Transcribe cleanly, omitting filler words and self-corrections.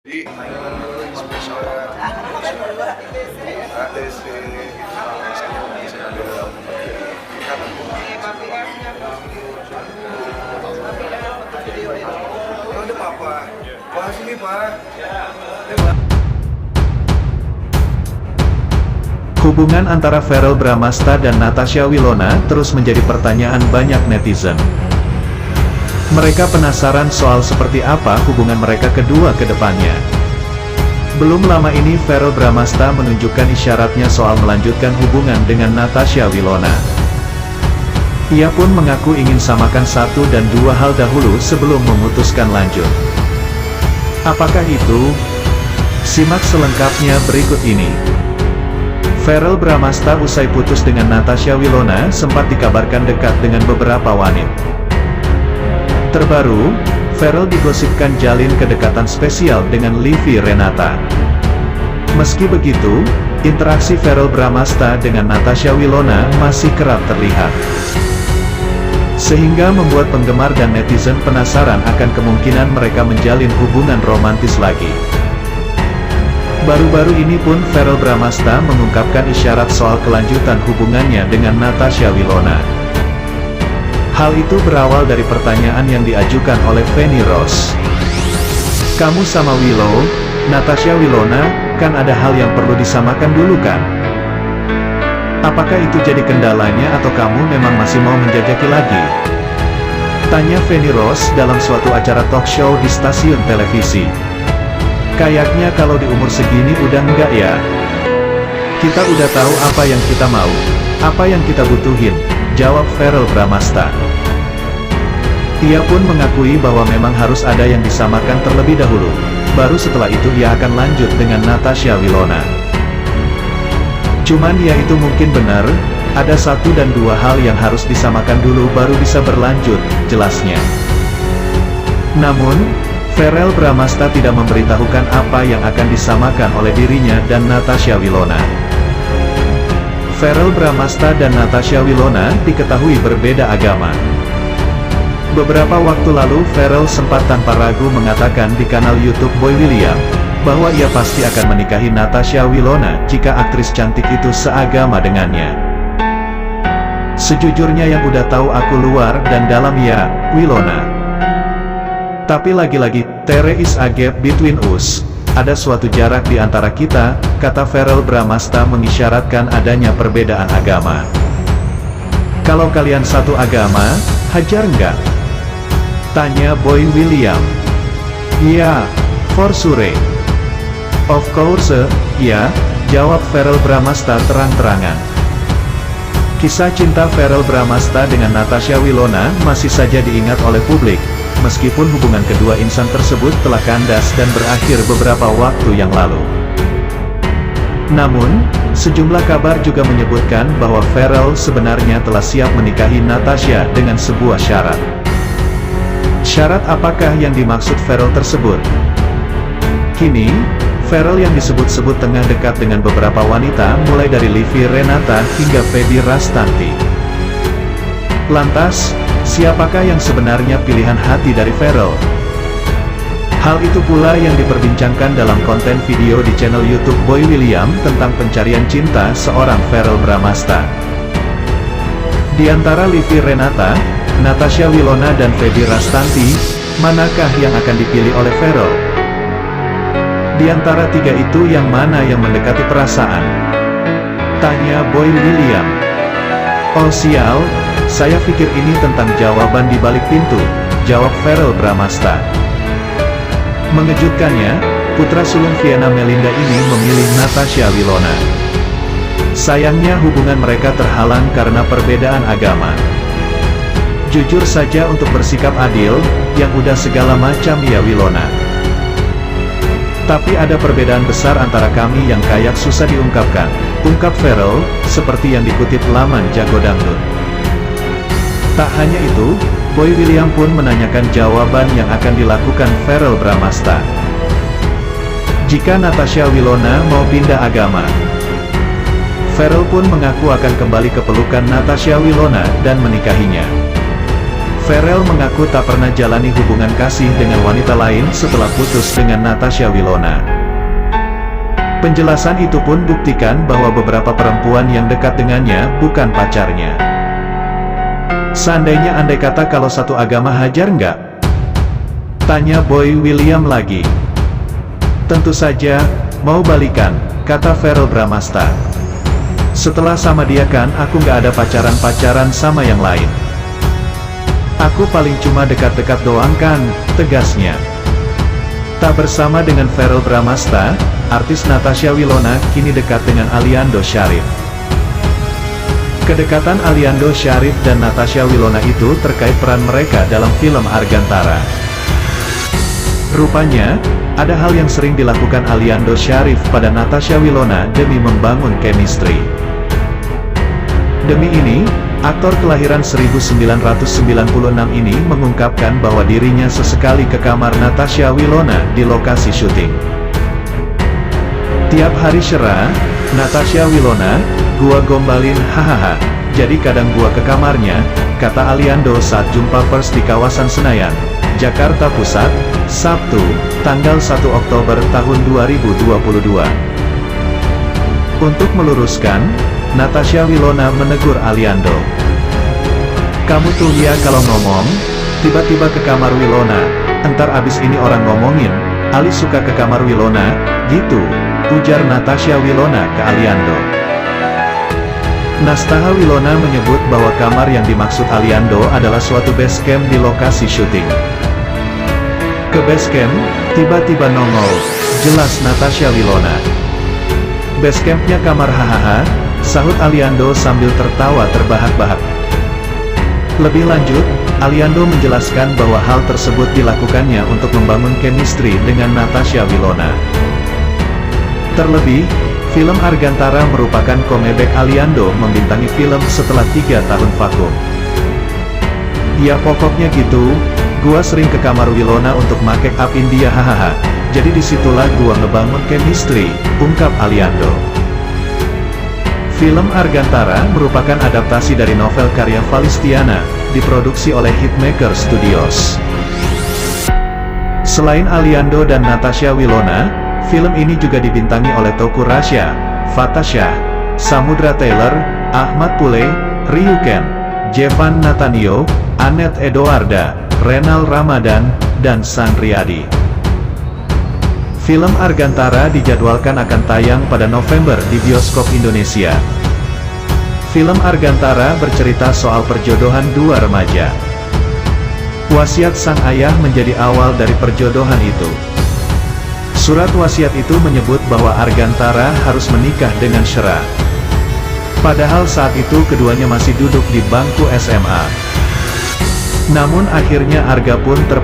Jadi spesialnya ada sih ada papa wah sini pak. Hubungan antara Verrell Bramasta dan Natasha Wilona terus menjadi pertanyaan banyak netizen. Mereka penasaran soal seperti apa hubungan mereka kedua ke depannya. Belum lama ini Verrell Bramasta menunjukkan isyaratnya soal melanjutkan hubungan dengan Natasha Wilona. Ia pun mengaku ingin samakan satu dan dua hal dahulu sebelum memutuskan lanjut. Apakah itu? Simak selengkapnya berikut ini. Verrell Bramasta usai putus dengan Natasha Wilona sempat dikabarkan dekat dengan beberapa wanita. Terbaru, Verrell digosipkan jalin kedekatan spesial dengan Livy Renata. Meski begitu, interaksi Verrell Bramasta dengan Natasha Wilona masih kerap terlihat. Sehingga membuat penggemar dan netizen penasaran akan kemungkinan mereka menjalin hubungan romantis lagi. Baru-baru ini pun Verrell Bramasta mengungkapkan isyarat soal kelanjutan hubungannya dengan Natasha Wilona. Hal itu berawal dari pertanyaan yang diajukan oleh Feni Rose. Kamu sama Willow, Natasha Wilona, kan ada hal yang perlu disamakan dulu kan? Apakah itu jadi kendalanya atau kamu memang masih mau menjajaki lagi? Tanya Feni Rose dalam suatu acara talk show di stasiun televisi. Kayaknya kalau di umur segini udah enggak ya? Kita udah tahu apa yang kita mau, apa yang kita butuhin, jawab Verrell Bramasta. Ia pun mengakui bahwa memang harus ada yang disamakan terlebih dahulu, baru setelah itu ia akan lanjut dengan Natasha Wilona. Cuman ya itu mungkin benar, ada satu dan dua hal yang harus disamakan dulu baru bisa berlanjut, jelasnya. Namun, Verrell Bramasta tidak memberitahukan apa yang akan disamakan oleh dirinya dan Natasha Wilona. Verrell Bramasta dan Natasha Wilona diketahui berbeda agama. Beberapa waktu lalu Verrell sempat tanpa ragu mengatakan di kanal YouTube Boy William, bahwa ia pasti akan menikahi Natasha Wilona jika aktris cantik itu seagama dengannya. Sejujurnya yang udah tahu aku luar dan dalam ya, Wilona. Tapi lagi-lagi, there is a gap between us. Ada suatu jarak di antara kita, kata Verrell Bramasta mengisyaratkan adanya perbedaan agama. Kalau kalian satu agama, hajar nggak? Tanya Boy William. Ya, for sure. Of course, ya, jawab Verrell Bramasta terang-terangan. Kisah cinta Verrell Bramasta dengan Natasha Wilona masih saja diingat oleh publik, meskipun hubungan kedua insan tersebut telah kandas dan berakhir beberapa waktu yang lalu. Namun, sejumlah kabar juga menyebutkan bahwa Verrell sebenarnya telah siap menikahi Natasha dengan sebuah syarat. Syarat apakah yang dimaksud Verrell tersebut? Kini, Verrell yang disebut-sebut tengah dekat dengan beberapa wanita mulai dari Livy Renata hingga Feby Rastanti. Lantas, siapakah yang sebenarnya pilihan hati dari Verrell? Hal itu pula yang diperbincangkan dalam konten video di channel YouTube Boy William tentang pencarian cinta seorang Verrell Bramasta. Di antara Livy Renata, Natasha Wilona dan Feby Rastanti, manakah yang akan dipilih oleh Verrell? Di antara tiga itu yang mana yang mendekati perasaan? Tanya Boy William. Oh sial, saya pikir ini tentang jawaban di balik pintu, jawab Verrell Bramasta. Mengejutkannya, putra sulung Vienna Melinda ini memilih Natasha Wilona. Sayangnya hubungan mereka terhalang karena perbedaan agama. Jujur saja untuk bersikap adil, yang udah segala macam ya Wilona. Tapi ada perbedaan besar antara kami yang kayak susah diungkapkan, ungkap Verrell, seperti yang dikutip laman Jago Dangdut. Tak hanya itu, Boy William pun menanyakan jawaban yang akan dilakukan Verrell Bramasta jika Natasha Wilona mau pindah agama. Verrell pun mengaku akan kembali ke pelukan Natasha Wilona dan menikahinya. Ferel mengaku tak pernah jalani hubungan kasih dengan wanita lain setelah putus dengan Natasha Wilona. Penjelasan itu pun buktikan bahwa beberapa perempuan yang dekat dengannya bukan pacarnya. Seandainya andai kata kalau satu agama hajar nggak? Tanya Boy William lagi. Tentu saja, mau balikan, kata Verrell Bramasta. Setelah sama dia kan aku nggak ada pacaran-pacaran sama yang lain. Aku paling cuma dekat-dekat doang kan, tegasnya. Tak bersama dengan Verrell Bramasta, artis Natasha Wilona kini dekat dengan Aliando Syarif. Kedekatan Aliando Syarif dan Natasha Wilona itu terkait peran mereka dalam film Argantara. Rupanya, ada hal yang sering dilakukan Aliando Syarif pada Natasha Wilona demi membangun chemistry. Demi ini, aktor kelahiran 1996 ini mengungkapkan bahwa dirinya sesekali ke kamar Natasha Wilona di lokasi syuting. Tiap hari cerah, Natasha Wilona, gua gombalin hahaha, jadi kadang gua ke kamarnya, kata Aliando saat jumpa pers di kawasan Senayan, Jakarta Pusat, Sabtu, tanggal 1 Oktober tahun 2022. Untuk meluruskan, Natasha Wilona menegur Aliando. Kamu tuh ya kalau ngomong, tiba-tiba ke kamar Wilona, entar abis ini orang ngomongin, Ali suka ke kamar Wilona, gitu, ujar Natasha Wilona ke Aliando. Nastaha Wilona menyebut bahwa kamar yang dimaksud Aliando adalah suatu base camp di lokasi syuting. Ke base camp, tiba-tiba nongol, jelas Natasha Wilona. Base campnya kamar hahaha, sahut Aliando sambil tertawa terbahak-bahak. Lebih lanjut, Aliando menjelaskan bahwa hal tersebut dilakukannya untuk membangun chemistry dengan Natasha Wilona. Terlebih, film Argantara merupakan comeback Aliando membintangi film setelah 3 tahun vakum. Ya pokoknya gitu, gua sering ke kamar Wilona untuk make upin dia hahaha, jadi disitulah gua ngebangun chemistry, ungkap Aliando. Film Argantara merupakan adaptasi dari novel karya Valistiana, diproduksi oleh Hitmaker Studios. Selain Aliando dan Natasha Wilona, film ini juga dibintangi oleh Teuku Rasya, Fatah Shah, Samudra Taylor, Ahmad Pule, Ryuken, Jevan Natanio, Annette Edoarda, Renal Ramadan, dan Sanriadi. Film Argantara dijadwalkan akan tayang pada November di bioskop Indonesia. Film Argantara bercerita soal perjodohan dua remaja. Wasiat sang ayah menjadi awal dari perjodohan itu. Surat wasiat itu menyebut bahwa Argantara harus menikah dengan Syera. Padahal saat itu keduanya masih duduk di bangku SMA. Namun akhirnya Arga pun